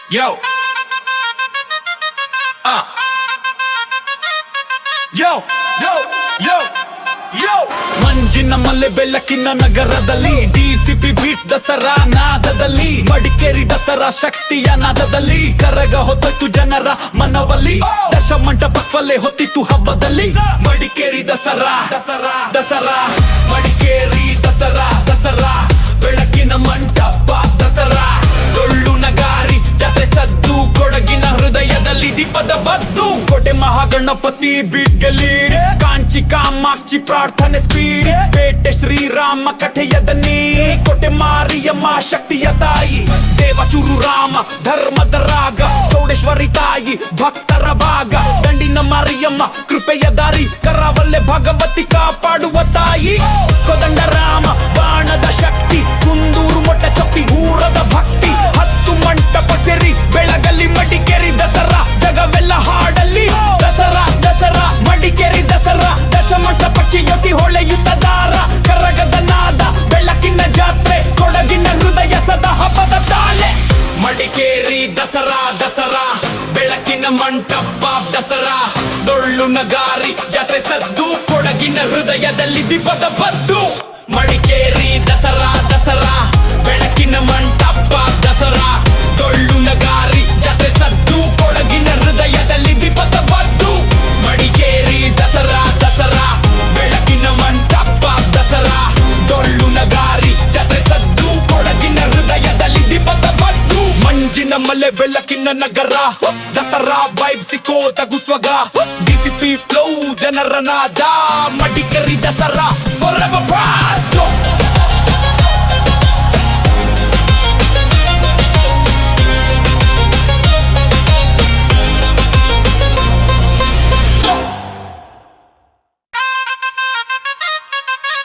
Yo. Yo, yo, yo, yo. ಮಂಜಿನ ಮಲೆ ಬೆಳಕಿನ ನಗರದಲ್ಲಿ ಡಿಸಿಪಿ ಬೀಟ್ ದಸರಾ ನಾದದಲ್ಲಿ ಮಡಿಕೇರಿ ದಸರಾ ಶಕ್ತಿಯ ನಾದದಲ್ಲಿ ಕರಗ ಹೊತ್ತು ಜನರ ಮನವಲ್ಲಿ ದಶ ಮಂಟಪಕ್ಕಲ್ಲೇ ಹೊತ್ತಿತ್ತು ಹಬ್ಬದಲ್ಲಿ ಮಡಿಕೇರಿ ದಸರಾ ದಸರಾ ದಸರಾ ಮಡಿಕೇರಿ ದಸರಾ ದಸರಾ ಬೆಳಕಿನ ಮಂಟಪ ದಸರಾ ಡೊಳ್ಳು ನಗಾರಿ ಜತೆ ಸದ್ದು ಕೊಡಗಿನ ಹೃದಯದಲ್ಲಿ ದೀಪದ ಬದ್ದು ಕೋಟೆ ಮಹಾಗಣಪತಿ ಬೀಟ್ಗಲಿ ಕಾಂಚಿ ಕಾಮಾಕ್ಷಿ ಪ್ರಾರ್ಥನೆ ಸ್ಪೀಡ್ ಪೇಟೆ ಶ್ರೀರಾಮ ಕಥೆಯದನಿ ಕೋಟೆ ಮಾರಿಯಮ್ಮ ಶಕ್ತಿಯ ತಾಯಿ ದೇವಚೂರು ರಾಮ ಧರ್ಮದ ರಾಗ ಚೌಡೇಶ್ವರಿ ತಾಯಿ ಭಕ್ತರ ಭಾಗ ದಂಡಿನ ಮಾರಿಯಮ್ಮ ಕೃಪೆಯ ದಾರಿ ಕರಾವಲ್ಲೆ ಭಗವತಿ ಕಾಪಾಡುವ ತಾಯಿ ಕೋದಂಡ ರಾಮ ಬಾಣದ ಶಕ್ತಿ ಕುಂದೂರು ಮೊಟ್ಟ ಚೊಕ್ತಿ ಊರದ ಭಕ್ತಿ ಹತ್ತು ಮಂಟಪ ಸೇರಿ ಬೆಳಗಲ್ಲಿ ಮಡಿಕೇರಿ ದಸರಾ ಜಗವೆಲ್ಲ ಹಾಡಲ್ಲಿ ದಸರಾ ದಸರಾ ಮಡಿಕೇರಿ ದಸರಾ ದಶ ಮಂಟಪಕ್ಕೆ ಯೋತಿ ಹೊಳೆಯುತ್ತ ದಾರ ಕರಗದ ನಾದ ಬೆಳಕಿನ ಜಾತ್ರೆ ಕೊಡಗಿನ ಹೃದಯ ಸದಾ ಹಬ್ಬದ ತಾಳೆ ಮಡಿಕೇರಿ ದಸರಾ ದಸರಾ ಬೆಳಕಿನ ಮಂಟಪ ದಸರಾ ಡೊಳ್ಳು ನಗಾರಿ ಜಾತ್ರೆ ಸದ್ದು ಕೊಡಗಿನ ಹೃದಯದಲ್ಲಿ ದೀಪದ ಬದ್ದು ಮಡಿಕೇರಿ ದಸರಾ ದಸರಾ ಬೆಳಕಿನ ಮಂಟಪ ದಸರಾ ಡೊಳ್ಳು ನಗಾರಿ ಜಾತ್ರೆ ಸದ್ದು ಕೊಡಗಿನ ಹೃದಯದಲ್ಲಿ ದೀಪದ ಬದ್ದು ಮಡಿಕೇರಿ ದಸರಾ ದಸರಾ ಬೆಳಕಿನ ಮಂಟಪ ದಸರಾ ಡೊಳ್ಳು ನಗಾರಿ ಜಾತ್ರೆ ಸದ್ದು ಕೊಡಗಿನ ಹೃದಯದಲ್ಲಿ ದೀಪದ ಬದ್ದು ಮಂಜಿನ ಮಲೆ ಬೆಳಕಿನ ನಗರ ದಸರಾ ವೈಬ್ ಸಿಕ್ಕೋ ತಗುಸ್ವಗ ಡಿಸಿಪಿ ಫ್ಲೋ ಜನರ ನಾದ Madikeri Dasara forever proud.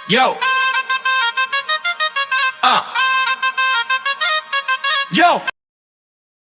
Yo.